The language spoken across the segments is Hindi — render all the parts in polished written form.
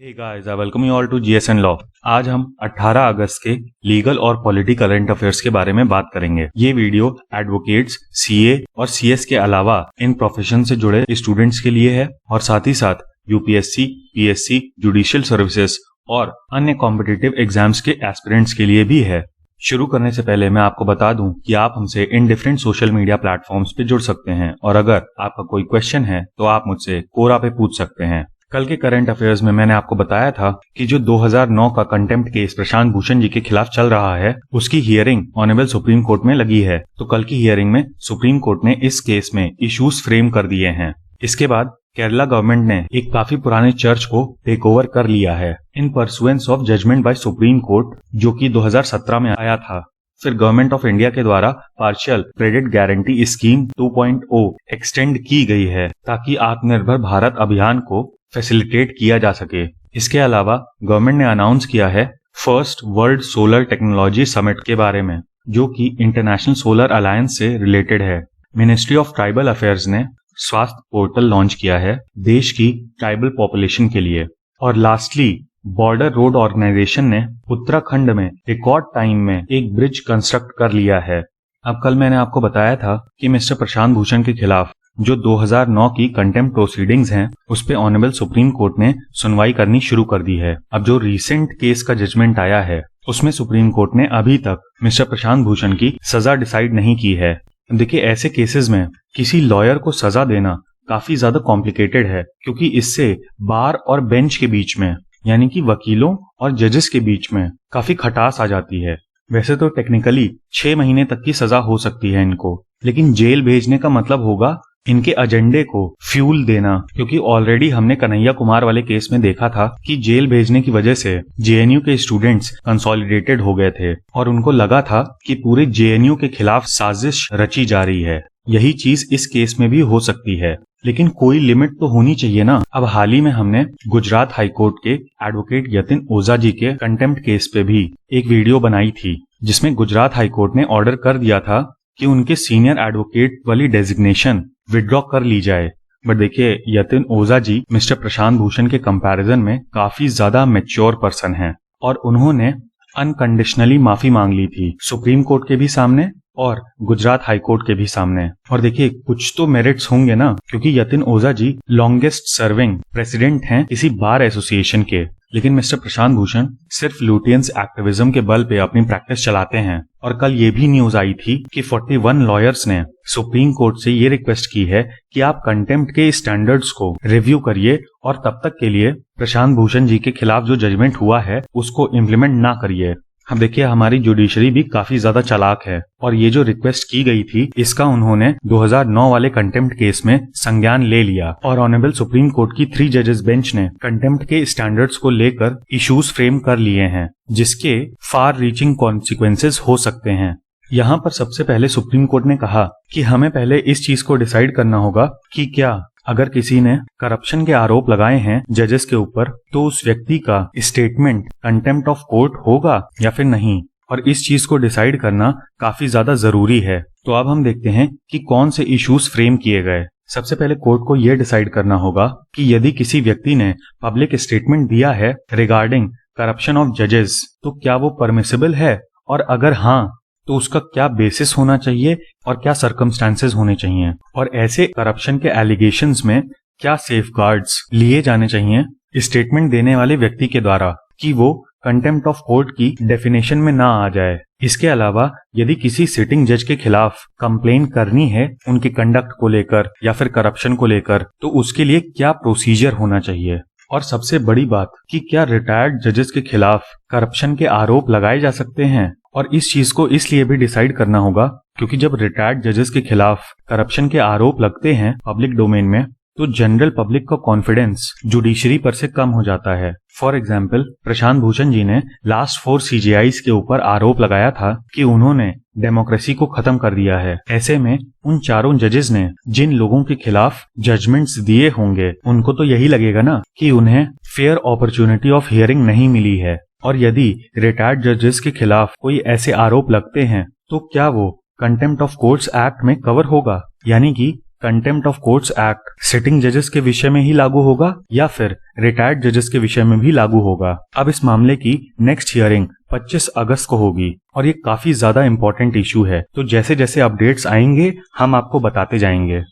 Hey guys, I welcome you all to GSN law. आज हम 18 अगस्त के लीगल और पॉलिटिकल करंट अफेयर्स के बारे में बात करेंगे। ये वीडियो एडवोकेट्स, सीए और सीएस के अलावा इन प्रोफेशन से जुड़े स्टूडेंट्स के लिए है और साथ ही साथ यूपीएससी, पीएससी, जुडिशियल सर्विसेज और अन्य कॉम्पिटिटिव एग्जाम्स के एस्पिरेंट्स के लिए भी है। शुरू करने से पहले मैं आपको बता दूं कि आप हमसे in different social media platforms पे जुड़ सकते हैं और अगर आपका कोई क्वेश्चन है तो आप मुझसे कोरा पे पूछ सकते हैं। कल के करंट अफेयर्स में मैंने आपको बताया था कि जो 2009 का कंटेम्प्ट केस प्रशांत भूषण जी के खिलाफ चल रहा है उसकी हियरिंग ऑनरेबल सुप्रीम कोर्ट में लगी है। तो कल की हियरिंग में सुप्रीम कोर्ट ने इस केस में इश्यूज फ्रेम कर दिए हैं। इसके बाद केरला गवर्नमेंट ने एक काफी पुराने चर्च को टेक ओवर कर लिया है in pursuance of judgment by Supreme Court, जो कि 2017 में आया था। फिर गवर्नमेंट ऑफ इंडिया के द्वारा partial credit guarantee scheme 2.0 extend की गई है ताकि आत्मनिर्भर भारत अभियान को फैसिलिटेट किया जा सके। इसके अलावा गवर्नमेंट ने अनाउंस किया है first world solar technology summit के बारे में, जो कि इंटरनेशनल सोलर अलायंस से रिलेटेड है। मिनिस्ट्री ऑफ ट्राइबल अफेयर्स ने स्वास्थ्य पोर्टल लॉन्च किया है देश की ट्राइबल पॉपुलेशन के लिए। और लास्टली बॉर्डर रोड ऑर्गेनाइजेशन ने उत्तराखंड में रिकॉर्ड टाइम में एक ब्रिज कंस्ट्रक्ट कर लिया है। अब कल मैंने आपको बताया था कि मिस्टर प्रशांत भूषण के खिलाफ जो 2009 की कंटेम्प्ट प्रोसीडिंग्स हैं उस पे ऑनरेबल सुप्रीम कोर्ट ने सुनवाई करनी शुरू कर दी है। अब जो रीसेंट केस का जजमेंट आया है उसमें सुप्रीम कोर्ट ने अभी तक मिस्टर प्रशांत भूषण की सजा डिसाइड नहीं की है। देखिए, ऐसे केसेस में किसी लॉयर को सजा देना काफी ज्यादा कॉम्प्लिकेटेड है, क्योंकि इससे बार और बेंच के बीच में यानी कि वकीलों और जजेस के बीच में काफी खटास आ जाती है। वैसे तो टेक्निकली 6 महीने तक की सजा हो सकती है इनको, लेकिन जेल भेजने का मतलब होगा इनके एजेंडे को फ्यूल देना, क्योंकि ऑलरेडी हमने कन्हैया कुमार वाले केस में देखा था कि जेल भेजने की वजह से जेएनयू के स्टूडेंट्स कंसोलिडेटेड हो गए थे और उनको लगा था कि पूरे जेएनयू के खिलाफ साजिश रची जा रही है। यही चीज इस केस में भी हो सकती है, लेकिन कोई लिमिट तो होनी चाहिए ना। अब हाल ही में हमने गुजरात हाईकोर्ट के एडवोकेट यतिन ओझा जी के कंटेम्प्ट केस पे भी एक वीडियो बनाई थी, जिसमें गुजरात हाईकोर्ट ने ऑर्डर कर दिया था कि उनके सीनियर एडवोकेट वाली डेजिग्नेशन विड्रॉ कर ली जाए। बट देखिए, यतिन ओझा जी मिस्टर प्रशांत भूषण के कंपैरिजन में काफी ज्यादा मैच्योर पर्सन हैं और उन्होंने अनकंडीशनली माफी मांग ली थी सुप्रीम कोर्ट के भी सामने और गुजरात हाईकोर्ट के भी सामने। और देखिए, कुछ तो मेरिट्स होंगे ना, क्योंकि Yatin Ojha ji longest serving president हैं किसी बार एसोसिएशन के। लेकिन मिस्टर प्रशांत भूषण सिर्फ लुटियंस एक्टिविज्म के बल पे अपनी प्रैक्टिस चलाते हैं। और कल ये भी न्यूज आई थी कि 41 लॉयर्स ने सुप्रीम कोर्ट से ये रिक्वेस्ट की है कि आप कंटेम्प्ट के स्टैंडर्ड्स को रिव्यू करिए और तब तक के लिए प्रशांत भूषण जी के खिलाफ जो जजमेंट हुआ है उसको इम्प्लीमेंट ना करिए। अब देखिए, हमारी जुडिशरी भी काफी ज्यादा चालाक है और ये जो रिक्वेस्ट की गई थी इसका उन्होंने 2009 वाले कंटेम्प्ट केस में संज्ञान ले लिया और ऑनरेबल सुप्रीम कोर्ट की 3 जजेस बेंच ने कंटेम्प्ट के स्टैंडर्ड्स को लेकर इश्यूज फ्रेम कर लिए हैं, जिसके फार रीचिंग कॉन्सिक्वेंसेस हो सकते हैं। यहाँ पर सबसे पहले सुप्रीम कोर्ट ने कहा कि हमें पहले इस चीज को डिसाइड करना होगा कि क्या अगर किसी ने करप्शन के आरोप लगाए हैं जजेस के ऊपर तो उस व्यक्ति का स्टेटमेंट कंटेम्प्ट ऑफ कोर्ट होगा या फिर नहीं, और इस चीज को डिसाइड करना काफी ज्यादा जरूरी है। तो अब हम देखते हैं कि कौन से इश्यूज फ्रेम किए गए। सबसे पहले कोर्ट को यह डिसाइड करना होगा कि यदि किसी व्यक्ति ने पब्लिक स्टेटमेंट दिया है रिगार्डिंग करप्शन ऑफ जजेस तो क्या वो परमिसिबल है, और अगर हाँ तो उसका क्या बेसिस होना चाहिए और क्या सर्कमस्टांसेस होने चाहिए, और ऐसे करप्शन के एलिगेशंस में क्या सेफगार्ड्स लिए जाने चाहिए स्टेटमेंट देने वाले व्यक्ति के द्वारा कि वो कंटेम्प्ट ऑफ कोर्ट की डेफिनेशन में ना आ जाए। इसके अलावा यदि किसी सिटिंग जज के खिलाफ कंप्लेन करनी है उनके कंडक्ट को लेकर या फिर करप्शन को लेकर तो उसके लिए क्या प्रोसीजर होना चाहिए, और सबसे बड़ी बात कि क्या रिटायर्ड जजेस के खिलाफ करप्शन के आरोप लगाए जा सकते हैं। और इस चीज को इसलिए भी डिसाइड करना होगा क्योंकि जब रिटायर्ड जजेस के खिलाफ करप्शन के आरोप लगते हैं पब्लिक डोमेन में तो जनरल पब्लिक का कॉन्फिडेंस जुडिशरी पर से कम हो जाता है। फॉर एग्जाम्पल, प्रशांत भूषण जी ने लास्ट 4 सीजेआईज के ऊपर आरोप लगाया था कि उन्होंने डेमोक्रेसी को खत्म कर दिया है। ऐसे में उन चारों जजेस ने जिन लोगों के खिलाफ जजमेंट्स दिए होंगे उनको तो यही लगेगा ना कि उन्हें फेयर अपॉर्चुनिटी ऑफ हियरिंग नहीं मिली है। और यदि रिटायर्ड जजेस के खिलाफ कोई ऐसे आरोप लगते हैं तो क्या वो कंटेम्प्ट ऑफ कोर्ट्स एक्ट में कवर होगा, यानी कि contempt of courts act sitting जजेस के विषय में ही लागू होगा या फिर रिटायर्ड जजेस के विषय में भी लागू होगा। अब इस मामले की नेक्स्ट हियरिंग 25 अगस्त को होगी और ये काफी ज्यादा इंपॉर्टेंट इशू है, तो जैसे जैसे अपडेट्स आएंगे हम आपको बताते जाएंगे।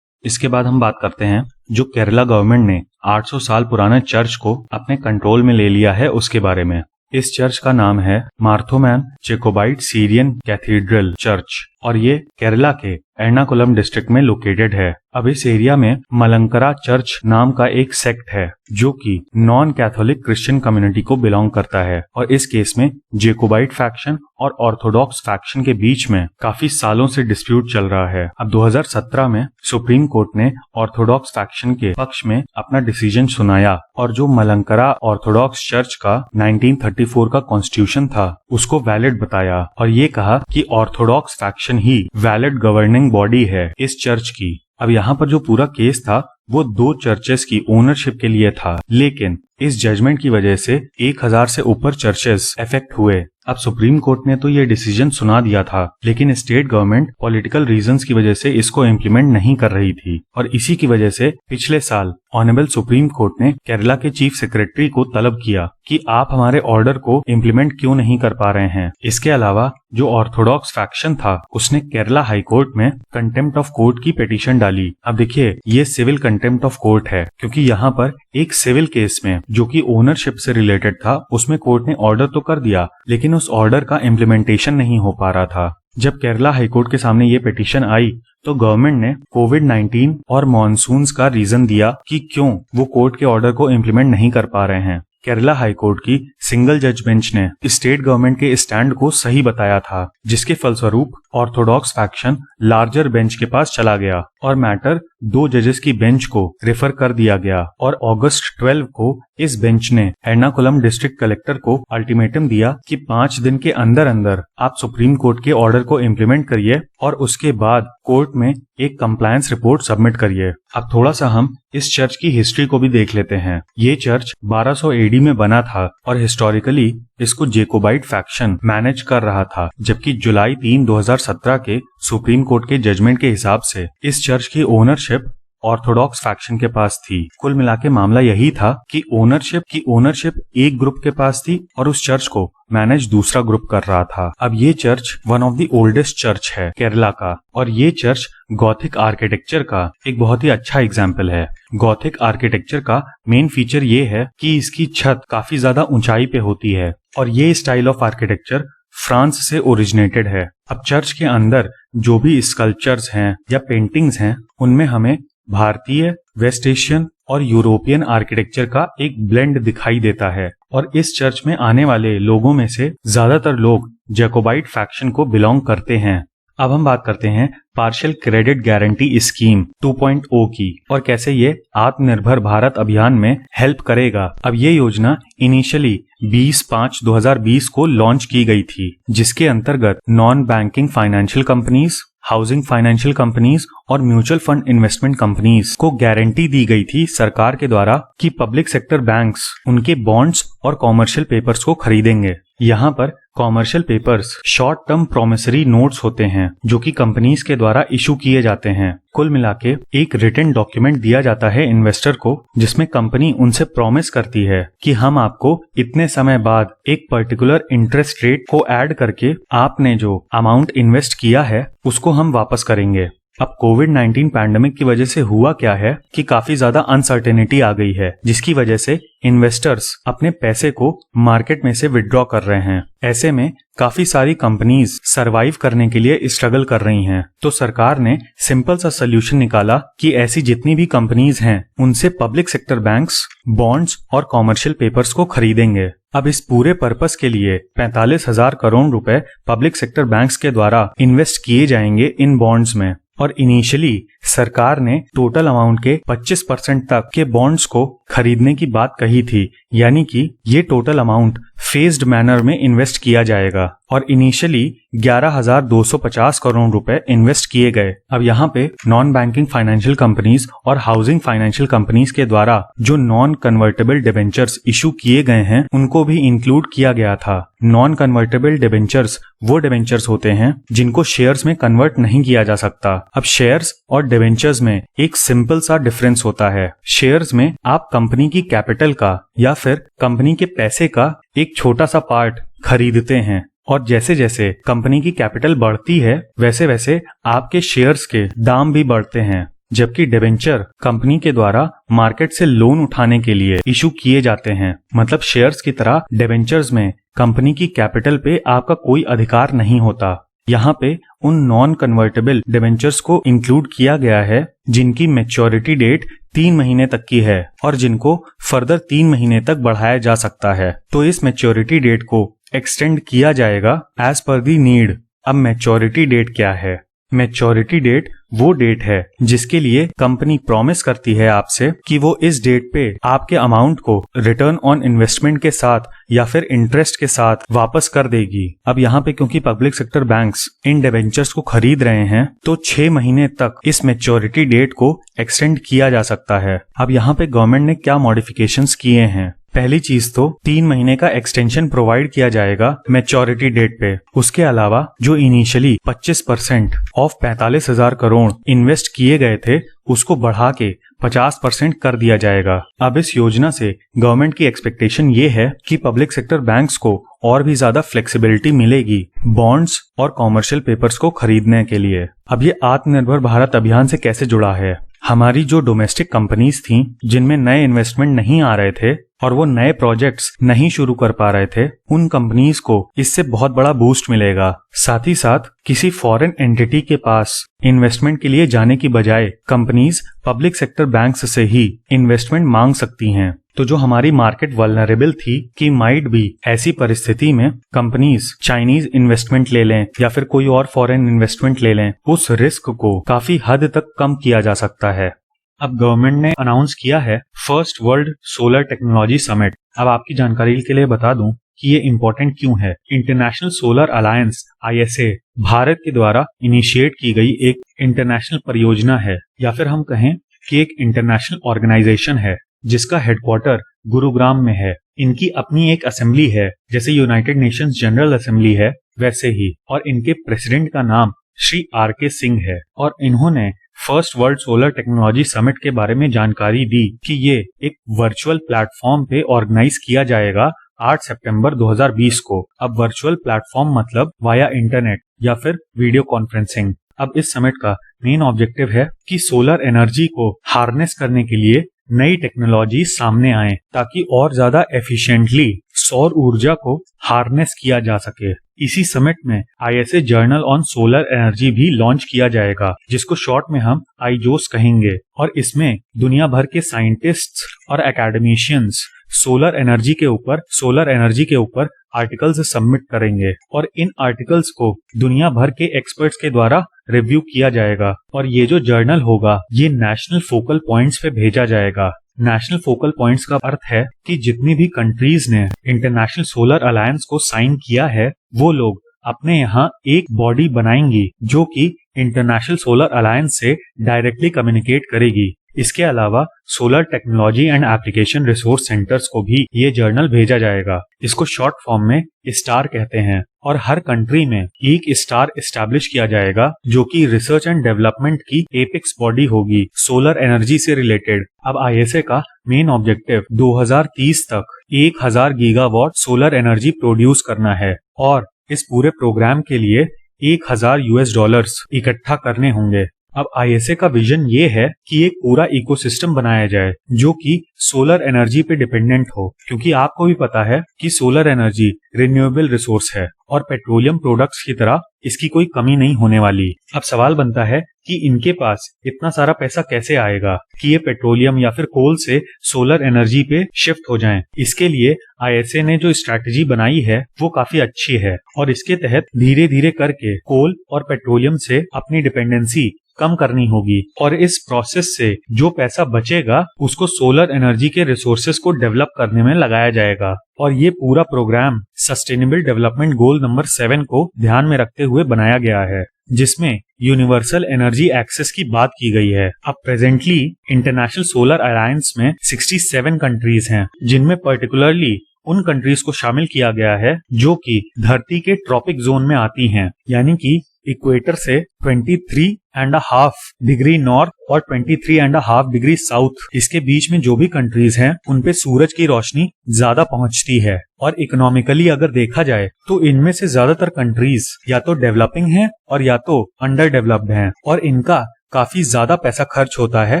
इसके बाद हम बात करते हैं जो केरला गवर्नमेंट ने 800 साल पुराने चर्च को अपने कंट्रोल में ले लिया है उसके बारे में। इस चर्च का नाम है मार्थोमैन जेकोबाइट सीरियन कैथीड्रल चर्च और ये केरला के एर्नाकुलम डिस्ट्रिक्ट में लोकेटेड है। अब इस एरिया में मलंकरा चर्च नाम का एक सेक्ट है जो कि नॉन कैथोलिक क्रिश्चियन कम्युनिटी को बिलोंग करता है और इस केस में जेकोबाइट फैक्शन और ऑर्थोडॉक्स फैक्शन के बीच में काफी सालों से डिस्प्यूट चल रहा है। अब 2017 में सुप्रीम कोर्ट ने ऑर्थोडॉक्स फैक्शन के पक्ष में अपना डिसीजन सुनाया और जो मलंकरा ऑर्थोडॉक्स चर्च का 1934 का कॉन्स्टिट्यूशन था उसको वैलिड बताया और ये कहा कि ऑर्थोडॉक्स फैक्शन ही वैलिड गवर्निंग बॉडी है इस चर्च की। अब यहाँ पर जो पूरा केस था वो 2 चर्चेस की ओनरशिप के लिए था, लेकिन इस जजमेंट की वजह से 1000 से ऊपर चर्चेस अफेक्ट हुए। अब सुप्रीम कोर्ट ने तो ये डिसीजन सुना दिया था, लेकिन स्टेट गवर्नमेंट पॉलिटिकल रीजंस की वजह से इसको इम्प्लीमेंट नहीं कर रही थी और इसी की वजह से पिछले साल ऑनरेबल सुप्रीम कोर्ट ने केरला के चीफ सेक्रेटरी को तलब किया कि आप हमारे ऑर्डर को इम्प्लीमेंट क्यों नहीं कर पा रहे हैं। इसके अलावा जो ऑर्थोडॉक्स फैक्शन था उसने केरला हाई कोर्ट में कंटेम्प्ट ऑफ कोर्ट की पिटीशन डाली। अब देखिए ये सिविल कंटेम्प्ट ऑफ कोर्ट है क्योंकि यहाँ पर एक सिविल केस में जो कि ओनरशिप से रिलेटेड था उसमें कोर्ट ने ऑर्डर तो कर दिया लेकिन उस ऑर्डर का इम्प्लीमेंटेशन नहीं हो पा रहा था। जब केरला हाईकोर्ट के सामने ये पिटीशन आई तो गवर्नमेंट ने कोविड-19 और मॉनसून्स का रीजन दिया कि क्यों वो कोर्ट के ऑर्डर को इम्प्लीमेंट नहीं कर पा रहे हैं। केरला हाईकोर्ट की सिंगल जज बेंच ने स्टेट गवर्नमेंट के स्टैंड को सही बताया था, जिसके फलस्वरूप ऑर्थोडॉक्स फैक्शन लार्जर बेंच के पास चला गया और मैटर 2 जजेस की बेंच को रेफर कर दिया गया और अगस्त 12 को इस बेंच ने एर्नाकुलम डिस्ट्रिक्ट कलेक्टर को अल्टीमेटम दिया कि 5 दिन के अंदर अंदर आप सुप्रीम कोर्ट के ऑर्डर को इम्प्लीमेंट करिए और उसके बाद कोर्ट में एक कंप्लायंस रिपोर्ट सबमिट करिए। अब थोड़ा सा हम इस चर्च की हिस्ट्री को भी देख लेते हैं। ये चर्च 1200 एडी में बना था और हिस्टोरिकली इसको जेकोबाइट फैक्शन मैनेज कर रहा था, जबकि जुलाई 3, 2017 के सुप्रीम कोर्ट के जजमेंट के हिसाब से इस चर्च की ओनरशिप ऑर्थोडॉक्स फैक्शन के पास थी। कुल मिला के मामला यही था कि ओनरशिप एक ग्रुप के पास थी और उस चर्च को मैनेज दूसरा ग्रुप कर रहा था। अब ये church one of the oldest church है केरला का और ये चर्च गॉथिक आर्किटेक्चर का एक बहुत ही अच्छा एग्जाम्पल है। गॉथिक आर्किटेक्चर का मेन फीचर ये है कि इसकी छत काफी ज्यादा ऊंचाई पे होती है और ये स्टाइल ऑफ आर्किटेक्चर फ्रांस से ओरिजिनेटेड है। अब चर्च के अंदर जो भी स्कल्पचर्स हैं या पेंटिंग्स हैं उनमें हमें भारतीय, वेस्ट एशियन और यूरोपियन आर्किटेक्चर का एक ब्लेंड दिखाई देता है और इस चर्च में आने वाले लोगों में से ज्यादातर लोग जैकोबाइट फैक्शन को बिलोंग करते हैं। अब हम बात करते हैं पार्शियल क्रेडिट गारंटी स्कीम 2.0 की और कैसे ये आत्मनिर्भर भारत अभियान में हेल्प करेगा। अब ये योजना इनिशियली 20/5/2020 को लॉन्च की गई थी, जिसके अंतर्गत non banking financial companies, housing financial companies और म्यूचुअल फंड इन्वेस्टमेंट कंपनीज को गारंटी दी गई थी सरकार के द्वारा कि पब्लिक सेक्टर बैंक्स उनके बॉन्ड्स और कॉमर्शियल पेपर्स को खरीदेंगे। यहाँ पर commercial papers short term promissory notes होते हैं जो कि कंपनीज के द्वारा इशू किए जाते हैं। कुल मिलाके एक रिटन डॉक्यूमेंट दिया जाता है इन्वेस्टर को, जिसमें कंपनी उनसे प्रॉमिस करती है कि हम आपको इतने समय बाद एक पर्टिकुलर इंटरेस्ट रेट को ऐड करके आपने जो अमाउंट इन्वेस्ट किया है उसको हम वापस करेंगे। अब कोविड-19 पैंडेमिक की वजह से हुआ क्या है कि काफी ज्यादा अनसर्टेनिटी आ गई है, जिसकी वजह से इन्वेस्टर्स अपने पैसे को मार्केट में से विड्रॉ कर रहे हैं। ऐसे में काफी सारी कंपनीज सरवाइव करने के लिए स्ट्रगल कर रही हैं। तो सरकार ने सिंपल सा सोल्यूशन निकाला कि ऐसी जितनी भी कंपनीज हैं उनसे पब्लिक सेक्टर बैंक्स बॉन्ड्स और कॉमर्शियल पेपर्स को खरीदेंगे। अब इस पूरे पर्पस के लिए 45,000 करोड़ रुपए पब्लिक सेक्टर बैंक्स के द्वारा इन्वेस्ट किए जाएंगे इन बॉन्ड्स में और इनिशियली सरकार ने टोटल अमाउंट के 25% तक के बॉन्ड्स को खरीदने की बात कही थी, यानी कि ये टोटल अमाउंट फेज्ड मैनर में इन्वेस्ट किया जाएगा और इनिशियली 11,250 करोड़ रुपए इन्वेस्ट किए गए। अब यहाँ पे नॉन बैंकिंग फाइनेंशियल कंपनीज और हाउसिंग फाइनेंशियल कंपनीज के द्वारा जो नॉन कन्वर्टेबल डिबेंचर्स इशू किए गए हैं उनको भी इंक्लूड किया गया था। नॉन कन्वर्टेबल डिबेंचर्स वो डिबेंचर्स होते हैं जिनको शेयर्स में कन्वर्ट नहीं किया जा सकता। अब शेयर्स और डिबेंचर्स में एक सिंपल सा डिफरेंस होता है। शेयर्स में आप कंपनी की कैपिटल का या फिर कंपनी के पैसे का एक छोटा सा पार्ट खरीदते हैं और जैसे जैसे कंपनी की कैपिटल बढ़ती है वैसे वैसे आपके शेयर्स के दाम भी बढ़ते हैं। जबकि डिबेंचर कंपनी के द्वारा मार्केट से लोन उठाने के लिए इशू किए जाते हैं। मतलब शेयर्स की तरह डिबेंचर्स में कंपनी की कैपिटल पे आपका कोई अधिकार नहीं होता। यहाँ पे उन नॉन कन्वर्टेबल डिबेंचर्स को इंक्लूड किया गया है जिनकी मैच्योरिटी डेट 3 महीने तक की है और जिनको फर्दर 3 महीने तक बढ़ाया जा सकता है। तो इस मैच्योरिटी डेट को एक्सटेंड किया जाएगा एज पर दी नीड। अब मैच्योरिटी डेट क्या है? मैच्योरिटी डेट वो डेट है जिसके लिए कंपनी प्रॉमिस करती है आपसे कि वो इस डेट पे आपके अमाउंट को रिटर्न ऑन इन्वेस्टमेंट के साथ या फिर इंटरेस्ट के साथ वापस कर देगी। अब यहाँ पे क्योंकि public sector banks in debentures को खरीद रहे हैं तो 6 महीने तक इस मैच्योरिटी डेट को एक्सटेंड किया जा सकता है। अब यहाँ पे गवर्नमेंट ने क्या मॉडिफिकेशंस किए हैं? पहली चीज तो 3 महीने का एक्सटेंशन प्रोवाइड किया जाएगा मैच्योरिटी डेट पे। उसके अलावा जो इनिशियली 25% ऑफ 45,000 करोड़ इन्वेस्ट किए गए थे उसको बढ़ा के 50% कर दिया जाएगा। अब इस योजना से गवर्नमेंट की एक्सपेक्टेशन ये है कि पब्लिक सेक्टर बैंक्स को और भी ज्यादा फ्लेक्सिबिलिटी मिलेगी बॉन्ड्स और कॉमर्शियल पेपर्स को खरीदने के लिए। अब ये आत्मनिर्भर भारत अभियान से कैसे जुड़ा है? हमारी जो डोमेस्टिक कंपनीज थी जिनमें नए इन्वेस्टमेंट नहीं आ रहे थे और वो नए प्रोजेक्ट्स नहीं शुरू कर पा रहे थे, उन कंपनीज को इससे बहुत बड़ा बूस्ट मिलेगा। साथ ही साथ किसी फॉरेन एंटिटी के पास इन्वेस्टमेंट के लिए जाने की बजाय कंपनीज पब्लिक सेक्टर बैंक्स से ही इन्वेस्टमेंट मांग सकती हैं। तो जो हमारी मार्केट वल्नरेबल थी कि माइट भी ऐसी परिस्थिति में कंपनीज चाइनीज इन्वेस्टमेंट ले लें या फिर कोई और फॉरेन इन्वेस्टमेंट ले लें, उस रिस्क को काफी हद तक कम किया जा सकता है। अब गवर्नमेंट ने अनाउंस किया है first world solar technology summit. अब आपकी जानकारी के लिए बता दूं कि ये इम्पोर्टेंट क्यों है। International solar alliance ISA Bharat के द्वारा इनिशिएट की गई एक इंटरनेशनल परियोजना है या फिर हम कहें कि एक इंटरनेशनल ऑर्गेनाइजेशन है जिसका हेडक्वार्टर गुरुग्राम में है। इनकी अपनी एक असेंबली है, जैसे यूनाइटेड नेशंस जनरल असेंबली है वैसे ही, और इनके प्रेसिडेंट का नाम श्री RK सिंह है। और इन्होंने first world solar technology summit के बारे में जानकारी दी कि ये एक वर्चुअल प्लेटफॉर्म पे ऑर्गेनाइज किया जाएगा 8 सितंबर 2020 को। अब वर्चुअल प्लेटफॉर्म मतलब वाया इंटरनेट या फिर वीडियो कॉन्फ्रेंसिंग। अब इस समिट का मेन ऑब्जेक्टिव है कि सोलर एनर्जी को हार्नेस करने के लिए नई टेक्नोलॉजी सामने आए ताकि और ज्यादा एफिशिएंटली सौर ऊर्जा को हार्नेस किया जा सके। इसी समिट में ISA journal on solar energy भी लॉन्च किया जाएगा, जिसको शॉर्ट में हम IJOS कहेंगे। और इसमें दुनिया भर के साइंटिस्ट्स और एकेडमिशियंस सोलर एनर्जी के ऊपर आर्टिकल्स सबमिट करेंगे और इन आर्टिकल्स को दुनिया भर के एक्सपर्ट्स के द्वारा रिव्यू किया जाएगा। और ये जो जर्नल होगा ये नेशनल फोकल पॉइंट्स पे भेजा जाएगा। नेशनल फोकल पॉइंट्स का अर्थ है कि जितनी भी कंट्रीज ने इंटरनेशनल सोलर अलायंस को साइन किया है वो लोग अपने यहाँ एक बॉडी बनाएंगी जो कि इंटरनेशनल सोलर अलायंस से डायरेक्टली कम्युनिकेट करेगी। इसके अलावा solar technology and application resource centres को भी ये जर्नल भेजा जाएगा। इसको शॉर्ट फॉर्म में स्टार कहते हैं। और हर कंट्री में एक स्टार एस्टैब्लिश किया जाएगा जो कि रिसर्च एंड डेवलपमेंट की एपेक्स बॉडी होगी सोलर एनर्जी से रिलेटेड। अब ISA का मेन ऑब्जेक्टिव 2030 तक 1000 गीगावाट सोलर एनर्जी प्रोड्यूस करना है और इस पूरे प्रोग्राम के लिए $1000 इकट्ठा करने होंगे। अब ISA का विजन ये है कि एक पूरा इकोसिस्टम बनाया जाए जो कि सोलर एनर्जी पे डिपेंडेंट हो, क्योंकि आपको भी पता है कि सोलर एनर्जी रिन्यूएबल रिसोर्स है और पेट्रोलियम प्रोडक्ट्स की तरह इसकी कोई कमी नहीं होने वाली। अब सवाल बनता है कि इनके पास इतना सारा पैसा कैसे आएगा कि ये पेट्रोलियम या फिर कोल से सोलर एनर्जी पे शिफ्ट हो जाएं। इसके लिए ISA ने जो स्ट्रैटेजी बनाई है वो काफी अच्छी है और इसके तहत धीरे धीरे करके कोल और पेट्रोलियम से अपनी डिपेंडेंसी कम करनी होगी और इस प्रोसेस से जो पैसा बचेगा उसको सोलर एनर्जी के रिसोर्सेज को डेवलप करने में लगाया जाएगा। और ये पूरा programme sustainable development goal number 7 को ध्यान में रखते हुए बनाया गया है, जिसमें यूनिवर्सल एनर्जी एक्सेस की बात की गई है। अब प्रेजेंटली इंटरनेशनल सोलर अलायंस में 67 कंट्रीज हैं, जिनमें पर्टिकुलरली उन कंट्रीज को शामिल किया गया है जो कि धरती के ट्रॉपिक जोन में आती हैं, यानी कि इक्वेटर से 23.5 डिग्री नॉर्थ और 23.5 डिग्री साउथ, इसके बीच में जो भी कंट्रीज हैं उन पे सूरज की रोशनी ज्यादा पहुंचती है। और इकोनॉमिकली अगर देखा जाए तो इनमें से ज्यादातर कंट्रीज या तो डेवलपिंग हैं और या तो अंडर डेवलप्ड हैं, और इनका काफी ज्यादा पैसा खर्च होता है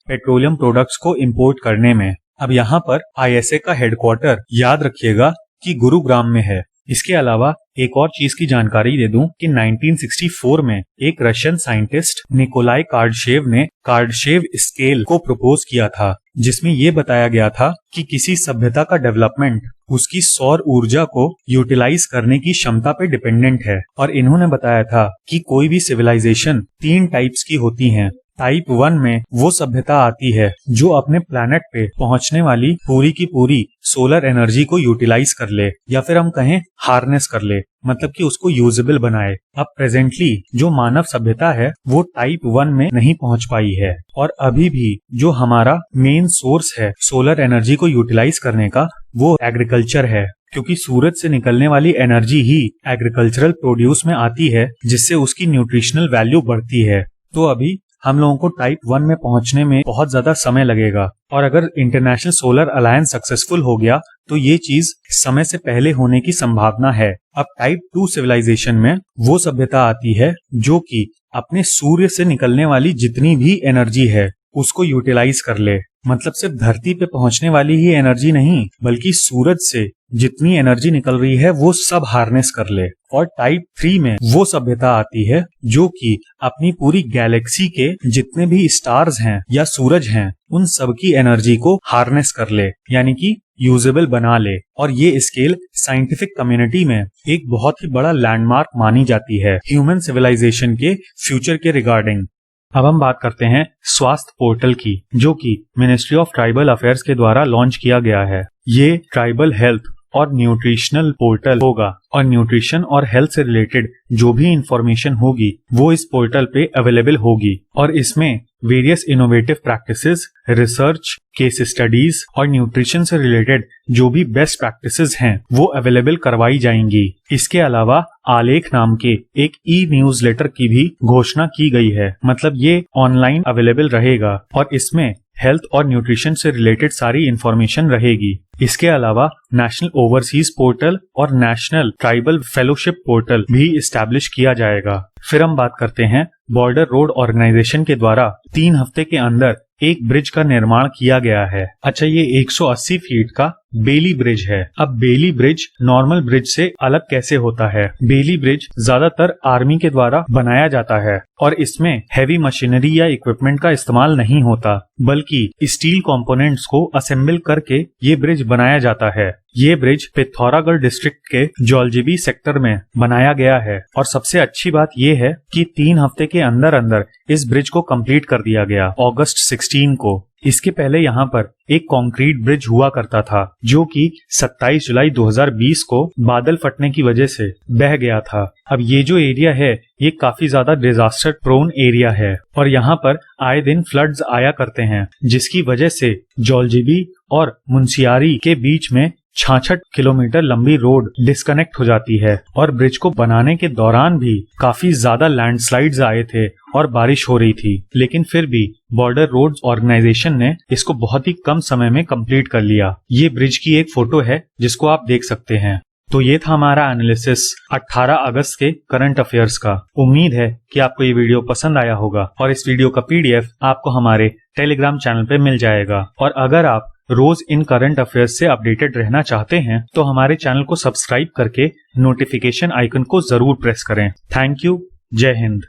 पेट्रोलियम प्रोडक्ट्स को इम्पोर्ट करने में। अब यहाँ पर ISA का हेडक्वार्टर याद रखिएगा कि गुरुग्राम में है। इसके अलावा एक और चीज की जानकारी दे दूं कि 1964 में एक रशियन साइंटिस्ट निकोलाई कार्डशेव ने कार्डशेव स्केल को प्रपोज किया था, जिसमें ये बताया गया था कि किसी सभ्यता का डेवलपमेंट उसकी सौर ऊर्जा को यूटिलाइज करने की क्षमता पे डिपेंडेंट है। और इन्होंने बताया था कि कोई भी सिविलाइजेशन 3 टाइप्स की होती हैं। टाइप 1 में वो सभ्यता आती है जो अपने प्लैनेट पे पहुंचने वाली पूरी की पूरी सोलर एनर्जी को यूटिलाइज कर ले, या फिर हम कहें हार्नेस कर ले, मतलब कि उसको यूजेबल बनाए। अब प्रेजेंटली जो मानव सभ्यता है वो टाइप 1 में नहीं पहुंच पाई है, और अभी भी जो हमारा मेन सोर्स है सोलर एनर्जी को यूटिलाइज करने का वो एग्रीकल्चर है, क्योंकि सूरज से निकलने वाली एनर्जी ही एग्रीकल्चरल प्रोड्यूस में आती है, जिससे उसकी न्यूट्रिशनल वैल्यू बढ़ती है। तो अभी हम लोगों को टाइप 1 में पहुंचने में बहुत ज्यादा समय लगेगा, और अगर इंटरनेशनल सोलर अलायंस सक्सेसफुल हो गया तो ये चीज समय से पहले होने की संभावना है। अब टाइप 2 सिविलाइजेशन में वो सभ्यता आती है जो कि अपने सूर्य से निकलने वाली जितनी भी एनर्जी है उसको यूटिलाइज कर ले, मतलब सिर्फ धरती पे पहुंचने वाली ही एनर्जी नहीं बल्कि सूरज से जितनी एनर्जी निकल रही है वो सब हार्नेस कर ले। और टाइप 3 में वो सभ्यता आती है जो कि अपनी पूरी गैलेक्सी के जितने भी स्टार्स हैं या सूरज हैं उन सब की एनर्जी को हार्नेस कर ले, यानी कि यूजेबल बना ले। और ये स्केल साइंटिफिक कम्युनिटी में एक बहुत ही बड़ा लैंडमार्क मानी जाती है ह्यूमन सिविलाइजेशन के फ्यूचर के रिगार्डिंग। अब हम बात करते हैं स्वास्थ्य पोर्टल की, जो कि मिनिस्ट्री ऑफ ट्राइबल अफेयर्स के द्वारा लॉन्च किया गया है। ये ट्राइबल हेल्थ और न्यूट्रिशनल पोर्टल होगा, और न्यूट्रिशन और हेल्थ से रिलेटेड जो भी इंफॉर्मेशन होगी वो इस पोर्टल पे अवेलेबल होगी। और इसमें various innovative practices, research, case studies और न्यूट्रिशन से रिलेटेड जो भी बेस्ट प्रैक्टिसेस हैं वो अवेलेबल करवाई जाएंगी। इसके अलावा आलेख नाम के एक न्यूज़लेटर की भी घोषणा की गई है, मतलब ये ऑनलाइन अवेलेबल रहेगा और इसमें हेल्थ और न्यूट्रिशन से रिलेटेड सारी इंफॉर्मेशन रहेगी। इसके अलावा नेशनल ओवरसीज पोर्टल और नेशनल ट्राइबल फेलोशिप पोर्टल भी इस्टेब्लिश किया जाएगा। फिर हम बात करते हैं बॉर्डर रोड ऑर्गेनाइजेशन के द्वारा 3 हफ्ते के अंदर एक ब्रिज का निर्माण किया गया है। अच्छा, ये 180 फीट का बेली ब्रिज है। अब बेली ब्रिज नॉर्मल ब्रिज से अलग कैसे होता है? बेली ब्रिज ज्यादातर आर्मी के द्वारा बनाया जाता है और इसमें हैवी मशीनरी या इक्विपमेंट का इस्तेमाल नहीं होता, बल्कि स्टील कंपोनेंट्स को असेंबल करके ये ब्रिज बनाया जाता है। ये ब्रिज पिथौरागढ़ डिस्ट्रिक्ट के जौलजीबी सेक्टर में बनाया गया है और सबसे अच्छी बात ये है कि 3 हफ्ते के अंदर अंदर इस ब्रिज को कंप्लीट कर दिया गया अगस्त 16 को। इसके पहले यहाँ पर एक कंक्रीट ब्रिज हुआ करता था जो कि 27 जुलाई 2020 को बादल फटने की वजह से बह गया था। अब ये जो एरिया है ये काफी ज्यादा डिजास्टर प्रोन एरिया है और यहाँ पर आए दिन फ्लड्स आया करते हैं, जिसकी वजह से जौलजीबी और मुंशियारी के बीच में 66 किलोमीटर लंबी रोड डिस्कनेक्ट हो जाती है। और ब्रिज को बनाने के दौरान भी काफी ज्यादा लैंडस्लाइड्स आए थे और बारिश हो रही थी, लेकिन फिर भी बॉर्डर रोड्स ऑर्गेनाइजेशन ने इसको बहुत ही कम समय में कंप्लीट कर लिया। ये ब्रिज की एक फोटो है जिसको आप देख सकते हैं। तो ये था हमारा एनालिसिस 18 अगस्त के करंट अफेयर्स का। उम्मीद है कि आपको ये वीडियो पसंद आया होगा और इस वीडियो का PDF आपको हमारे टेलीग्राम चैनल पे मिल जाएगा। और अगर आप रोज इन करंट अफेयर्स से अपडेटेड रहना चाहते हैं तो हमारे चैनल को सब्सक्राइब करके नोटिफिकेशन आइकन को जरूर प्रेस करें। Thank you. जय हिंद।